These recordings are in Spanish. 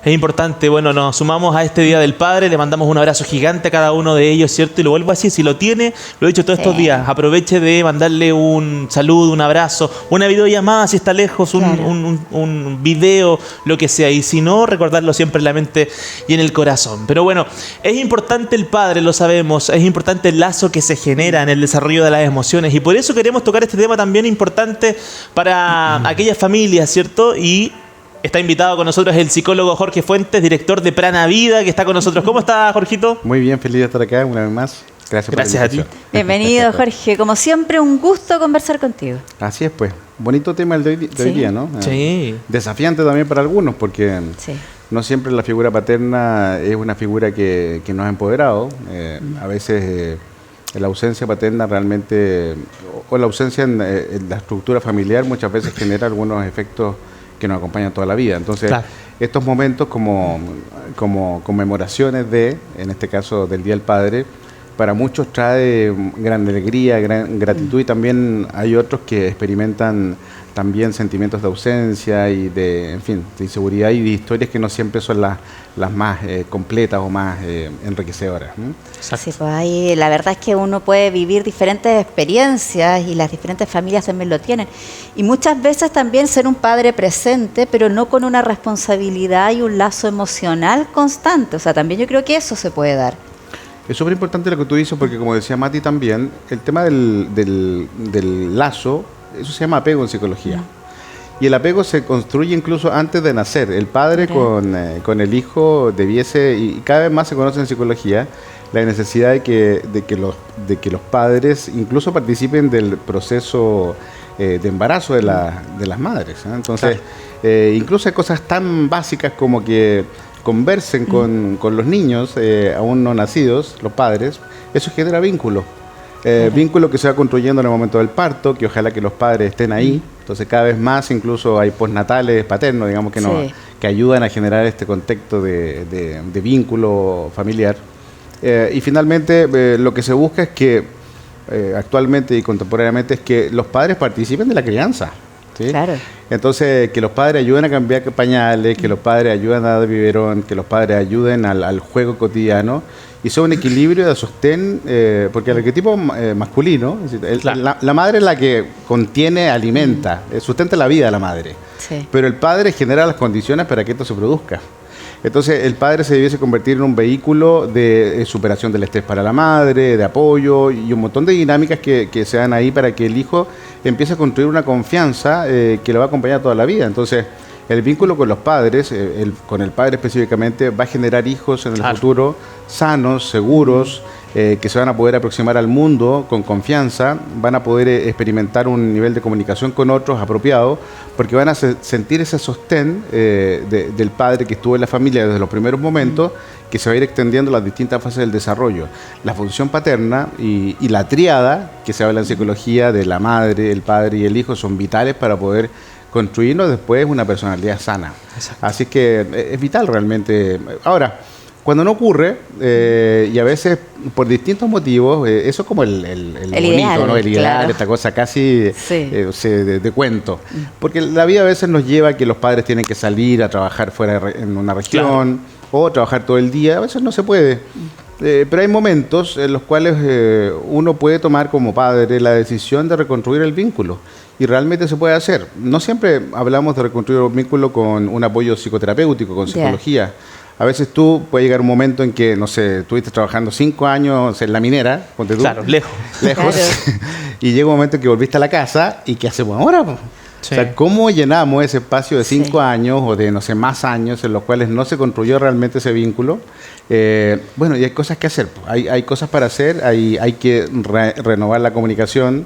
Es importante, bueno, nos sumamos a este Día del Padre, le mandamos un abrazo gigante a cada uno de ellos, ¿cierto? Y lo vuelvo a decir, si lo tiene, lo he dicho todos estos días, aproveche de mandarle un saludo, un abrazo, una videollamada si está lejos, un video, lo que sea. Y si no, recordarlo siempre en la mente y en el corazón. Pero bueno, es importante el padre, lo sabemos, es importante el lazo que se genera en el desarrollo de las emociones. Y por eso queremos tocar este tema también importante para aquellas familias, ¿cierto? Y está invitado con nosotros el psicólogo Jorge Fuentes, director de Prana Vida, que está con nosotros. ¿Cómo está, Jorgito? Muy bien, feliz de estar acá una vez más. Gracias a ti. Bienvenido, Jorge. Como siempre, un gusto conversar contigo. Así es, pues. Bonito tema el de hoy día, ¿no? Sí. Desafiante también para algunos, porque no siempre la figura paterna es una figura que nos ha empoderado. A veces la ausencia paterna realmente, o la ausencia en la estructura familiar, muchas veces genera algunos efectos que nos acompañan toda la vida. Entonces, estos momentos como conmemoraciones en este caso, del Día del Padre, para muchos trae gran alegría, gran gratitud, y también hay otros que experimentan también sentimientos de ausencia y de inseguridad y de historias que no siempre son las más completas o más enriquecedoras. Sí, pues ahí la verdad es que uno puede vivir diferentes experiencias y las diferentes familias también lo tienen. Y muchas veces también ser un padre presente, pero no con una responsabilidad y un lazo emocional constante. O sea, también yo creo que eso se puede dar. Es súper importante lo que tú dices, porque como decía Mati también, el tema del lazo, eso se llama apego en psicología. Y el apego se construye incluso antes de nacer. El padre con el hijo debiese, y cada vez más se conoce en psicología, la necesidad de que los padres incluso participen del proceso de embarazo de las madres, ¿eh? Entonces, incluso hay cosas tan básicas como que conversen con los niños aún no nacidos, los padres. Eso genera vínculo. Vínculo que se va construyendo en el momento del parto, que ojalá que los padres estén ahí. Entonces cada vez más incluso hay postnatales paternos, digamos, que ayudan a generar este contexto de vínculo familiar. Y finalmente lo que se busca es que actualmente y contemporáneamente es que los padres participen de la crianza. ¿Sí? Claro. Entonces, que los padres ayuden a cambiar pañales, que los padres ayuden a dar biberón, que los padres ayuden al juego cotidiano, y sea un equilibrio de sostén, porque el arquetipo masculino, la madre es la que contiene, alimenta, sustenta la vida de la madre, pero el padre genera las condiciones para que esto se produzca. Entonces, el padre se debiese convertir en un vehículo de superación del estrés para la madre, de apoyo y un montón de dinámicas que se dan ahí para que el hijo empiece a construir una confianza que lo va a acompañar toda la vida. Entonces, el vínculo con los padres, con el padre específicamente, va a generar hijos en el futuro sanos, seguros, que se van a poder aproximar al mundo con confianza, van a poder experimentar un nivel de comunicación con otros apropiado, porque van a sentir ese sostén del padre que estuvo en la familia desde los primeros momentos, que se va a ir extendiendo las distintas fases del desarrollo. La función paterna y la tríada, que se habla en psicología, de la madre, el padre y el hijo, son vitales para poder construirnos después una personalidad sana. Exacto. Así que es vital realmente. Ahora, cuando no ocurre, y a veces por distintos motivos, eso es como el bonito, ideal, ¿no? El ideal, esta cosa casi de cuento. Porque la vida a veces nos lleva a que los padres tienen que salir a trabajar fuera en una región, o trabajar todo el día. A veces no se puede. Pero hay momentos en los cuales uno puede tomar como padre la decisión de reconstruir el vínculo. Y realmente se puede hacer. No siempre hablamos de reconstruir un vínculo con un apoyo psicoterapéutico, con psicología. A veces tú puede llegar un momento en que, no sé, estuviste trabajando 5 años en la minera, ponte tú. Claro, lejos. Claro. Y llega un momento en que volviste a la casa, ¿y qué hacemos ahora? Sí. O sea, ¿cómo llenamos ese espacio de 5 años o de, no sé, más años en los cuales no se construyó realmente ese vínculo? Bueno, y hay cosas que hacer. Hay cosas para hacer, hay que renovar la comunicación,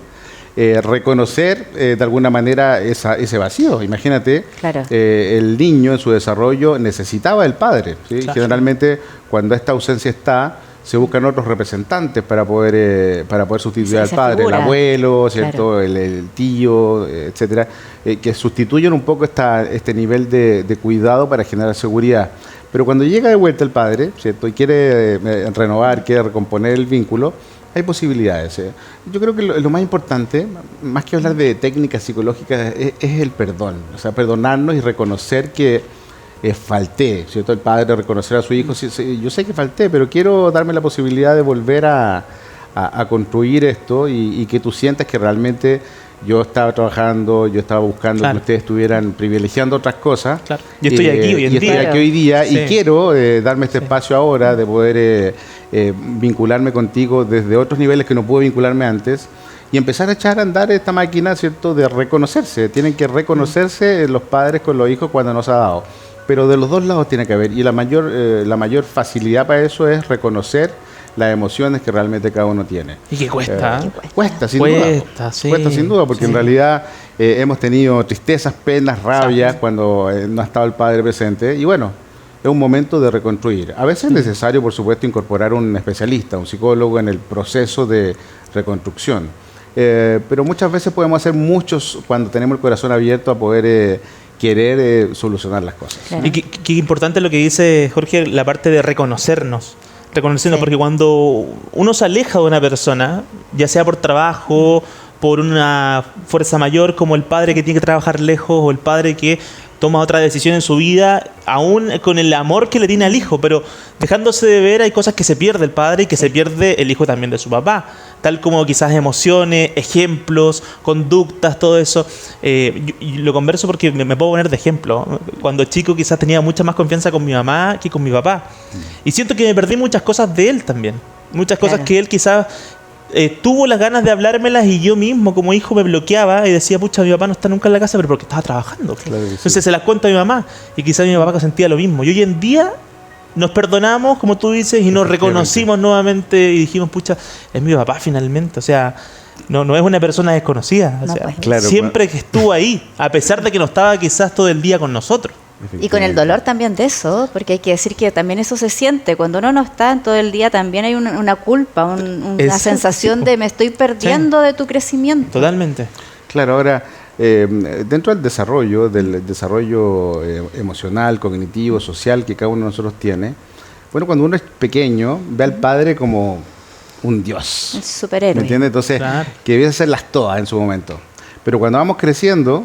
reconocer de alguna manera ese vacío. Imagínate, el niño en su desarrollo necesitaba del padre, ¿sí? Claro. Generalmente cuando esta ausencia está, se buscan otros representantes para poder sustituir al padre, figura. El abuelo, ¿cierto? Claro. El tío, etcétera, que sustituyen un poco este nivel de cuidado para generar seguridad. Pero cuando llega de vuelta el padre, ¿cierto? Y quiere renovar, quiere recomponer el vínculo, hay posibilidades. Yo creo que lo más importante, más que hablar de técnicas psicológicas, es el perdón. O sea, perdonarnos y reconocer que falté, ¿cierto? El padre reconocer a su hijo, sí, sí, yo sé que falté, pero quiero darme la posibilidad de volver a construir esto y que tú sientas que realmente yo estaba trabajando, yo estaba buscando Claro. que ustedes estuvieran privilegiando otras cosas. Claro. Yo estoy aquí hoy en y día. estoy aquí hoy día Sí. y quiero darme este espacio ahora de poder vincularme contigo desde otros niveles que no pude vincularme antes y empezar a echar a andar esta máquina, ¿cierto?, de reconocerse. Tienen que reconocerse los padres con los hijos cuando nos ha dado. Pero de los dos lados tiene que haber. Y la mayor facilidad para eso es reconocer las emociones que realmente cada uno tiene. Y que cuesta. Cuesta, sin Cuesta, duda. sí. Cuesta, sin duda, porque en realidad hemos tenido tristezas, penas, rabias cuando no ha estado el padre presente. Y bueno, es un momento de reconstruir. A veces es necesario, por supuesto, incorporar un especialista, un psicólogo en el proceso de reconstrucción. Pero muchas veces podemos hacer muchos cuando tenemos el corazón abierto a poder querer solucionar las cosas. Claro. Y qué importante lo que dice Jorge, la parte de reconocernos. Reconocernos, Sí. porque cuando uno se aleja de una persona, ya sea por trabajo, por una fuerza mayor, como el padre que tiene que trabajar lejos, o el padre que toma otra decisión en su vida, aún con el amor que le tiene al hijo, pero dejándose de ver, hay cosas que se pierde el padre y que se pierde el hijo también de su papá, tal como quizás emociones, ejemplos, conductas, todo eso. Y lo converso porque me puedo poner de ejemplo. Cuando chico quizás tenía mucha más confianza con mi mamá que con mi papá. Y siento que me perdí muchas cosas de él también. Muchas cosas Claro. que él quizás tuvo las ganas de hablármelas y yo mismo como hijo me bloqueaba y decía, pucha, mi papá no está nunca en la casa, pero porque estaba trabajando. Claro que sí. Entonces se las cuento a mi mamá y quizás mi papá sentía lo mismo. Y hoy en día nos perdonamos, como tú dices, y nos Efectivamente. reconocimos nuevamente y dijimos, pucha, es mi papá finalmente. O sea, no es una persona desconocida. O No, sea, pues. Claro, siempre que estuvo ahí, a pesar de que no estaba quizás todo el día con nosotros. Y con el dolor también de eso, porque hay que decir que también eso se siente. Cuando uno no está en todo el día, también hay una culpa, una Exacto. sensación de me estoy perdiendo de tu crecimiento. Totalmente. Claro, ahora, dentro del desarrollo emocional, cognitivo, social que cada uno de nosotros tiene, bueno, cuando uno es pequeño, ve al padre como un dios. Un superhéroe. ¿Me entiendes? Entonces, Claro. que debía hacerlas todas en su momento. Pero cuando vamos creciendo,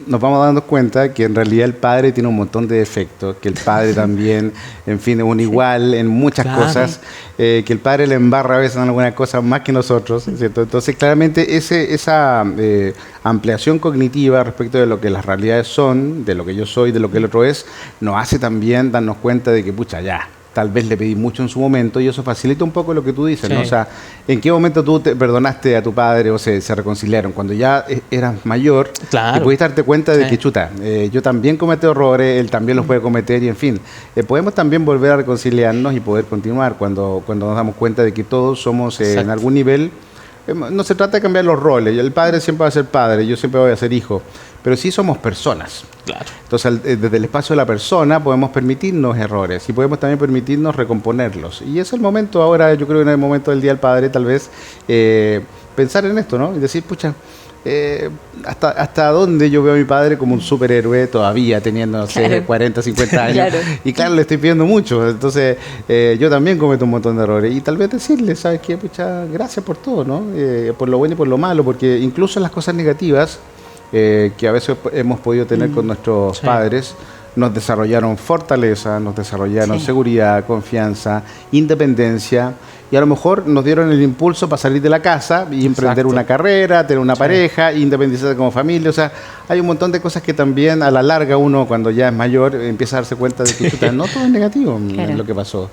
nos vamos dando cuenta que en realidad el padre tiene un montón de defectos, que el padre también, en fin, es un igual en muchas Claro. cosas, que el padre le embarra a veces en algunas cosas más que nosotros, ¿cierto? Entonces, claramente, esa ampliación cognitiva respecto de lo que las realidades son, de lo que yo soy, de lo que el otro es, nos hace también darnos cuenta de que, pucha, ya, tal vez le pedí mucho en su momento y eso facilita un poco lo que tú dices, ¿no? Sí. O sea, ¿en qué momento tú te perdonaste a tu padre o se reconciliaron? Cuando ya eras mayor Claro. y pudiste darte cuenta de Sí. que, chuta, yo también cometí errores, él también los puede cometer y en fin, podemos también volver a reconciliarnos y poder continuar cuando nos damos cuenta de que todos somos en Exacto. algún nivel. No se trata de cambiar los roles, el padre siempre va a ser padre, yo siempre voy a ser hijo, pero sí somos personas. Claro. Entonces, desde el espacio de la persona podemos permitirnos errores y podemos también permitirnos recomponerlos. Y es el momento ahora, yo creo que en el momento del Día del Padre, tal vez, pensar en esto, ¿no? Y decir, pucha, hasta dónde yo veo a mi padre como un superhéroe todavía, teniendo, no sé, Claro. 40, 50 años. Claro. Y claro, le estoy pidiendo mucho. Entonces, yo también cometo un montón de errores. Y tal vez decirle, ¿sabes qué? Pucha, gracias por todo, ¿no? Por lo bueno y por lo malo, porque incluso en las cosas negativas, que a veces hemos podido tener con nuestros Sí. padres, nos desarrollaron fortaleza, nos desarrollaron Sí. seguridad, confianza, independencia, y a lo mejor nos dieron el impulso para salir de la casa y emprender Exacto. una carrera, tener una Sí. pareja, independizarse como familia. O sea, hay un montón de cosas que también a la larga uno, cuando ya es mayor, empieza a darse cuenta de que chuta, no todo es negativo Claro. en lo que pasó.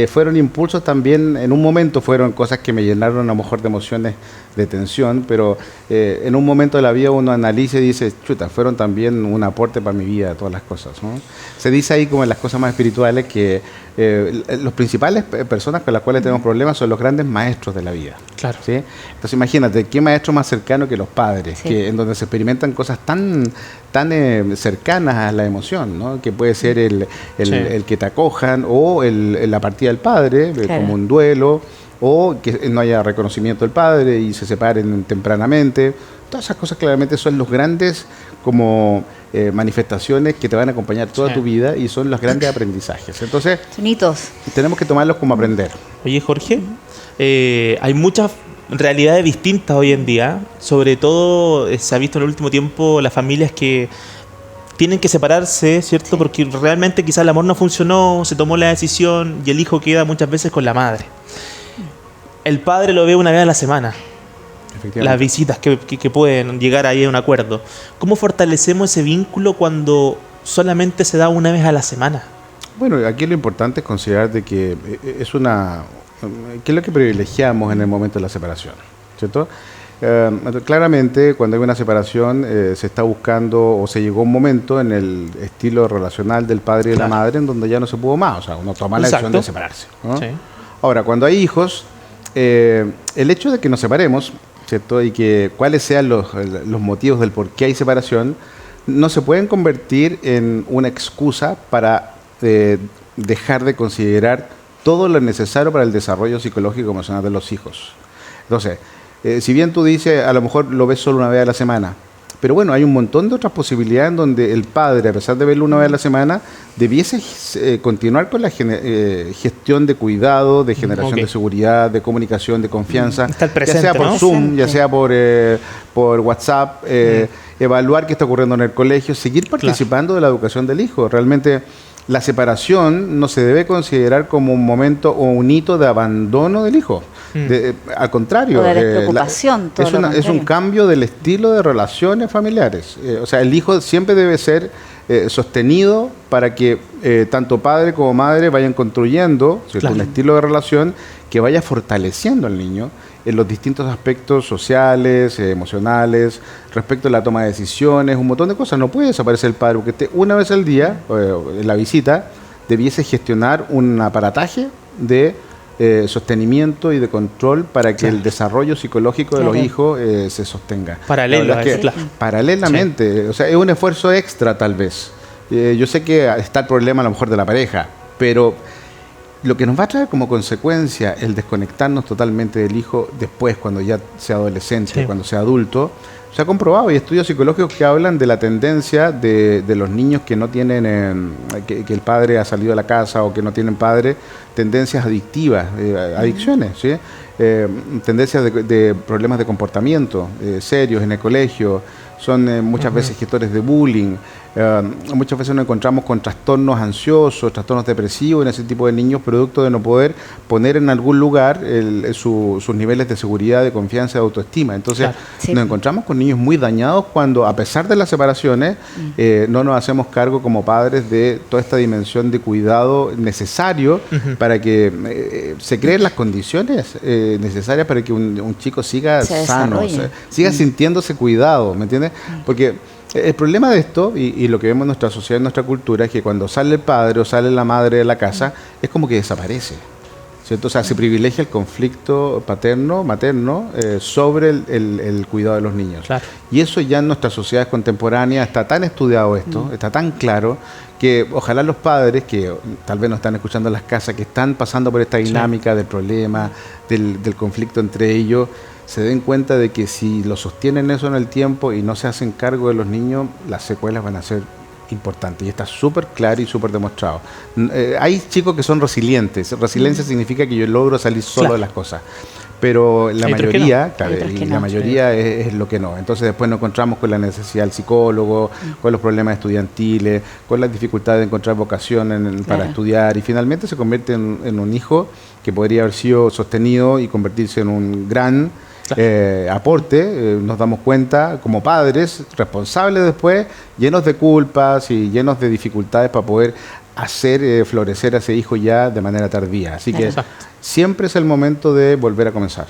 Fueron impulsos también, en un momento fueron cosas que me llenaron a lo mejor de emociones de tensión, pero en un momento de la vida uno analiza y dice, chuta, fueron también un aporte para mi vida, todas las cosas, ¿no? Se dice ahí como en las cosas más espirituales que los principales personas con las cuales tenemos problemas son los grandes maestros de la vida. Claro. ¿Sí? Entonces imagínate, ¿qué maestro más cercano que los padres? Sí. Que en donde se experimentan cosas tan cercanas a la emoción, ¿no? Que puede ser el que te acojan o la partida del padre, Claro. como un duelo, o que no haya reconocimiento del padre y se separen tempranamente. Todas esas cosas claramente son los grandes como manifestaciones que te van a acompañar toda Sí. tu vida y son los grandes aprendizajes. Entonces Sonitos. tenemos que tomarlos como aprender. Oye, Jorge, hay muchas realidades distintas hoy en día. Sobre todo se ha visto en el último tiempo las familias que tienen que separarse, ¿cierto? Sí. Porque realmente quizás el amor no funcionó, se tomó la decisión y el hijo queda muchas veces con la madre. El padre lo ve una vez a la semana. Efectivamente. Las visitas que pueden llegar ahí a un acuerdo. ¿Cómo fortalecemos ese vínculo cuando solamente se da una vez a la semana? Bueno, aquí lo importante es considerar de que es una... ¿Qué es lo que privilegiamos en el momento de la separación? ¿Cierto? Claramente, cuando hay una separación, se está buscando o se llegó un momento en el estilo relacional del padre y de la madre en donde ya no se pudo más. O sea, uno toma la decisión de separarse, ¿no? Sí. Ahora, cuando hay hijos, el hecho de que nos separemos, ¿cierto? Y que cuáles sean los motivos del por qué hay separación, no se pueden convertir en una excusa para dejar de considerar todo lo necesario para el desarrollo psicológico y emocional de los hijos. Entonces, si bien tú dices, a lo mejor lo ves solo una vez a la semana, pero bueno, hay un montón de otras posibilidades en donde el padre, a pesar de verlo una vez a la semana, debiese continuar con la gestión de cuidado, de generación de seguridad, de comunicación, de confianza, Estar presente, ya sea por ¿no? Zoom, ya sea por WhatsApp, evaluar qué está ocurriendo en el colegio, seguir participando de la educación del hijo. Realmente la separación no se debe considerar como un momento o un hito de abandono del hijo. Al contrario, O de despreocupación, todo lo es un contrario. cambio del estilo de relaciones familiares. O sea, el hijo siempre debe ser sostenido para que tanto padre como madre vayan construyendo, ¿cierto?, un estilo de relación que vaya fortaleciendo al niño en los distintos aspectos sociales, emocionales, respecto a la toma de decisiones, un montón de cosas. No puede desaparecer el padre, porque una vez al día, en la visita, debiese gestionar un aparataje de sostenimiento y de control para que el desarrollo psicológico de los hijos se sostenga. Paralelo a eso, paralelamente, o sea, es un esfuerzo extra tal vez. Yo sé que está el problema a lo mejor de la pareja, pero lo que nos va a traer como consecuencia el desconectarnos totalmente del hijo después, cuando ya sea adolescente, cuando sea adulto, se ha comprobado. Hay estudios psicológicos que hablan de la tendencia de los niños que no tienen, que el padre ha salido de la casa o que no tienen padre, tendencias adictivas, adicciones, ¿sí? Tendencias de problemas de comportamiento serios en el colegio, son muchas veces gestores de bullying. Muchas veces nos encontramos con trastornos ansiosos, trastornos depresivos en ese tipo de niños, producto de no poder poner en algún lugar sus niveles de seguridad, de confianza, de autoestima. Entonces nos encontramos con niños muy dañados cuando, a pesar de las separaciones, no nos hacemos cargo como padres de toda esta dimensión de cuidado necesario para que se creen las condiciones necesarias para que un chico siga sano, siga sintiéndose cuidado, ¿me entiendes? Porque el problema de esto, y lo que vemos en nuestra sociedad, en nuestra cultura, es que cuando sale el padre o sale la madre de la casa, es como que desaparece, ¿cierto? O sea, se privilegia el conflicto paterno-materno sobre el cuidado de los niños. Claro. Y eso ya en nuestras sociedades contemporáneas está tan estudiado esto, está tan claro, que ojalá los padres, que tal vez nos están escuchando en las casas, que están pasando por esta dinámica del problema, del conflicto entre ellos, se den cuenta de que si lo sostienen eso en el tiempo y no se hacen cargo de los niños, las secuelas van a ser importantes. Y está súper claro y súper demostrado. Hay chicos que son resilientes. Resiliencia significa que yo logro salir solo de las cosas. Pero la mayoría, la mayoría es lo que no. Entonces después nos encontramos con la necesidad del psicólogo, con los problemas estudiantiles, con las dificultades de encontrar vocación para estudiar, y finalmente se convierte en un hijo que podría haber sido sostenido y convertirse en un gran aporte. Nos damos cuenta como padres responsables después, llenos de culpas y llenos de dificultades para poder hacer florecer a ese hijo ya de manera tardía. Así que siempre es el momento de volver a comenzar.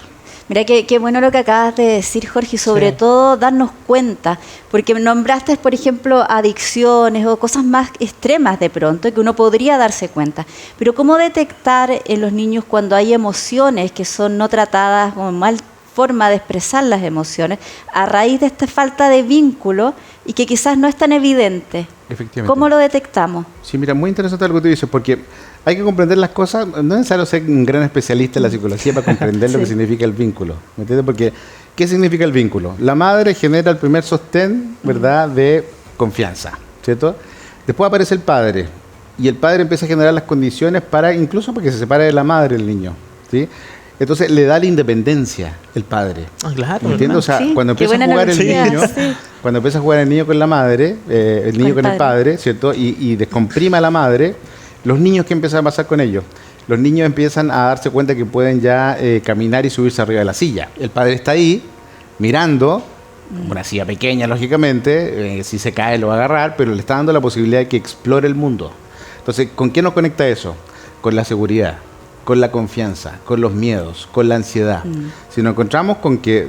Mira, qué bueno lo que acabas de decir, Jorge, y sobre todo darnos cuenta, porque nombraste, por ejemplo, adicciones o cosas más extremas de pronto, que uno podría darse cuenta. Pero ¿cómo detectar en los niños cuando hay emociones que son no tratadas o mal forma de expresar las emociones a raíz de esta falta de vínculo y que quizás no es tan evidente? Efectivamente. ¿Cómo lo detectamos? Sí, mira, muy interesante lo que tú dices, porque hay que comprender las cosas. No es necesario ser un gran especialista en la psicología para comprender lo que significa el vínculo, ¿me entiendes? Porque, ¿qué significa el vínculo? La madre genera el primer sostén, ¿verdad?, de confianza, ¿cierto? Después aparece el padre, y el padre empieza a generar las condiciones incluso para que se separe de la madre el niño, ¿sí? Entonces le da la independencia el padre. Ah, claro. ¿Entiendes? O sea, Sí, cuando qué empieza a buena jugar el analogía, niño, sí. cuando empieza a jugar el niño con la madre, el niño con el padre, ¿cierto? Y descomprime a la madre, los niños, ¿qué empiezan a pasar con ellos? Los niños empiezan a darse cuenta que pueden ya caminar y subirse arriba de la silla. El padre está ahí, mirando, una silla pequeña, lógicamente, si se cae lo va a agarrar, pero le está dando la posibilidad de que explore el mundo. Entonces, ¿con qué nos conecta eso? Con la seguridad, con la confianza, con los miedos, con la ansiedad. Si nos encontramos con que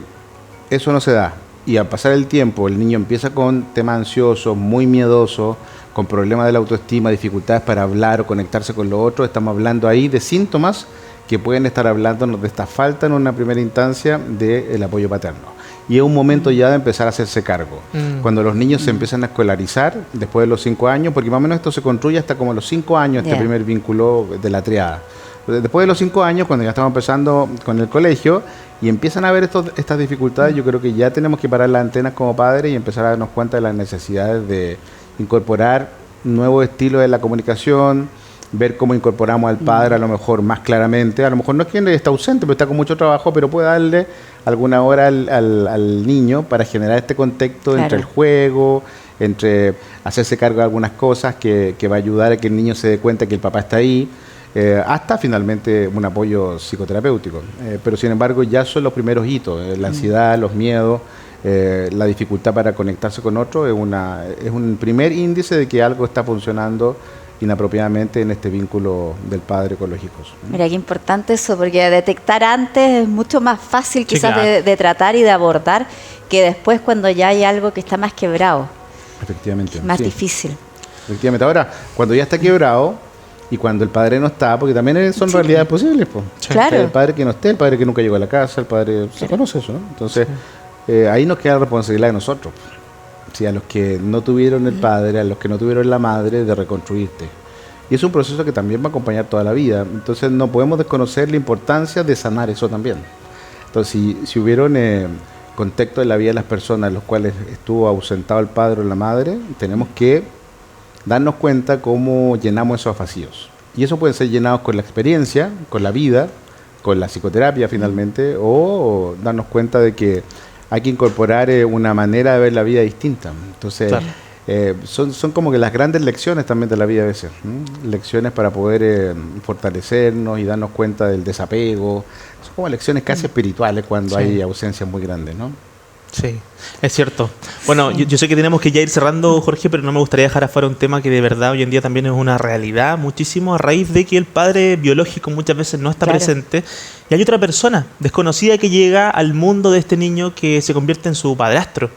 eso no se da y al pasar el tiempo el niño empieza con temas ansiosos, muy miedosos, con problemas de la autoestima, dificultades para hablar o conectarse con los otros, estamos hablando ahí de síntomas que pueden estar hablándonos de esta falta en una primera instancia del apoyo paterno. Y es un momento ya de empezar a hacerse cargo. Cuando los niños se empiezan a escolarizar, después de los 5 años, porque más o menos esto se construye hasta como los 5 años, este primer vínculo de la triada. Después de los 5 años, cuando ya estamos empezando con el colegio y empiezan a ver estas dificultades, yo creo que ya tenemos que parar las antenas como padres y empezar a darnos cuenta de las necesidades de incorporar nuevos estilos de la comunicación, ver cómo incorporamos al padre a lo mejor más claramente. A lo mejor no es que está ausente, pero está con mucho trabajo, pero puede darle alguna hora al niño para generar este contexto entre el juego, entre hacerse cargo de algunas cosas que va a ayudar a que el niño se dé cuenta que el papá está ahí. Hasta finalmente un apoyo psicoterapéutico. Pero sin embargo ya son los primeros hitos, la ansiedad, los miedos, la dificultad para conectarse con otro es un primer índice de que algo está funcionando inapropiadamente en este vínculo del padre con los hijos. Mira, qué importante eso, porque detectar antes es mucho más fácil quizás de tratar y de abordar que después cuando ya hay algo que está más quebrado. Efectivamente. Más difícil. Efectivamente. Ahora, cuando ya está quebrado, y cuando el padre no está, porque también son realidades posibles, pues. Claro. El padre que no esté, el padre que nunca llegó a la casa, el padre se conoce eso, ¿no? Entonces, ahí nos queda la responsabilidad de nosotros. Sí, a los que no tuvieron el padre, a los que no tuvieron la madre, de reconstruirte. Y es un proceso que también va a acompañar toda la vida. Entonces no podemos desconocer la importancia de sanar eso también. Entonces, si hubieron contextos en la vida de las personas en los cuales estuvo ausentado el padre o la madre, tenemos que darnos cuenta cómo llenamos esos vacíos. Y eso puede ser llenados con la experiencia, con la vida, con la psicoterapia finalmente, o darnos cuenta de que hay que incorporar una manera de ver la vida distinta. Entonces, son como que las grandes lecciones también de la vida a veces. Lecciones para poder fortalecernos y darnos cuenta del desapego. Son como lecciones casi espirituales cuando hay ausencias muy grandes, ¿no? Sí, es cierto. Bueno, yo sé que tenemos que ya ir cerrando, Jorge, pero no me gustaría dejar afuera un tema que de verdad hoy en día también es una realidad muchísimo a raíz de que el padre biológico muchas veces no está presente y hay otra persona desconocida que llega al mundo de este niño que se convierte en su padrastro.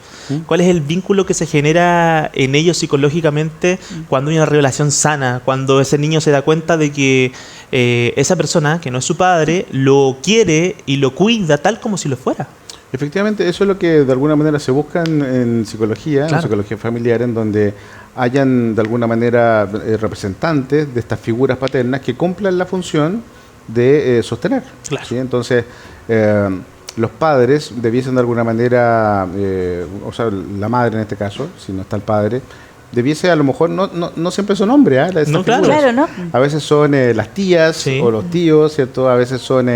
¿Cuál es el vínculo que se genera en ellos psicológicamente cuando hay una relación sana, cuando ese niño se da cuenta de que esa persona, que no es su padre, lo quiere y lo cuida tal como si lo fuera? Efectivamente, eso es lo que de alguna manera se busca en psicología, en psicología familiar, en donde hayan de alguna manera representantes de estas figuras paternas que cumplan la función de sostener. ¿Sí? Entonces, los padres debiesen de alguna manera, o sea, la madre en este caso, si no está el padre, debiese, a lo mejor, no siempre son hombres, no, claro, ¿no? A veces son las tías o los tíos, ¿cierto? A veces son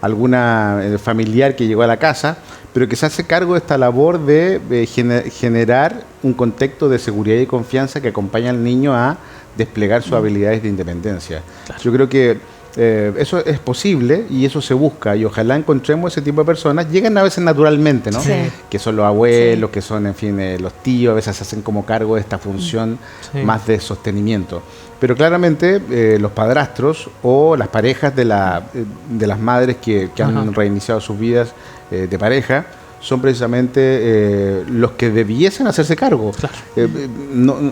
alguna familiar que llegó a la casa, pero que se hace cargo de esta labor de generar un contexto de seguridad y confianza que acompaña al niño a desplegar sus habilidades de independencia. Claro. Yo creo que eso es posible y eso se busca, y ojalá encontremos ese tipo de personas. Llegan a veces naturalmente, ¿no? Sí. Que son los abuelos, que son, en fin, los tíos, a veces se hacen como cargo de esta función más de sostenimiento. Pero claramente los padrastros o las parejas de las madres que han reiniciado sus vidas de pareja son precisamente los que debiesen hacerse cargo. Claro.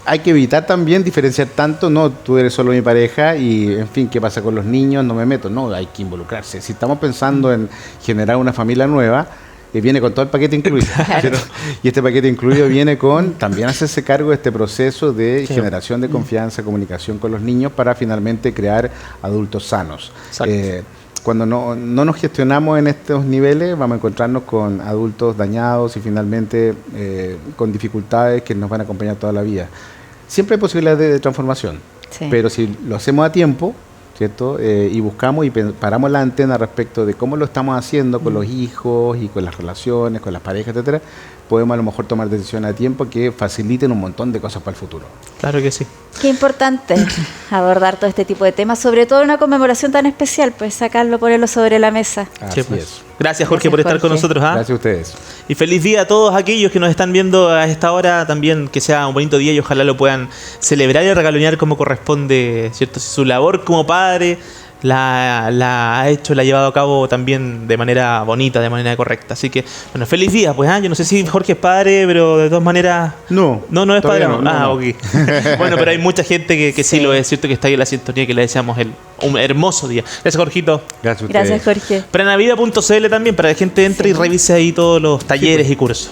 Hay que evitar también diferenciar tanto, no, tú eres solo mi pareja y, en fin, ¿qué pasa con los niños? No me meto. No, hay que involucrarse. Si estamos pensando en generar una familia nueva, viene con todo el paquete incluido. Claro. Y este paquete incluido viene con también hacerse cargo de este proceso de generación de confianza, comunicación con los niños para finalmente crear adultos sanos. Cuando no nos gestionamos en estos niveles, vamos a encontrarnos con adultos dañados y finalmente con dificultades que nos van a acompañar toda la vida. Siempre hay posibilidades de transformación, pero si lo hacemos a tiempo, ¿cierto? Y buscamos y paramos la antena respecto de cómo lo estamos haciendo con los hijos y con las relaciones, con las parejas, etcétera. Podemos a lo mejor tomar decisiones a tiempo que faciliten un montón de cosas para el futuro. Claro que sí. Qué importante abordar todo este tipo de temas, sobre todo en una conmemoración tan especial, pues sacarlo, ponerlo sobre la mesa. Así pues. es. Gracias, Jorge, Gracias, por estar con Jorge. nosotros. Gracias a ustedes. Y feliz día a todos aquellos que nos están viendo a esta hora. También que sea un bonito día y ojalá lo puedan celebrar y regalonear como corresponde, ¿cierto? Su labor como padre la ha hecho, la ha llevado a cabo también de manera bonita, de manera correcta. Así que, bueno, feliz día, pues. Yo no sé si Jorge es padre, pero de todas maneras... No es padre. no, no. Ok. Bueno, pero hay mucha gente que sí lo es, ¿cierto? Que está ahí en la sintonía, que le deseamos un hermoso día. Gracias, Jorgito. Gracias a ustedes. Gracias, Jorge. Prenavida.cl también, para que la gente entre y revise ahí todos los talleres y cursos.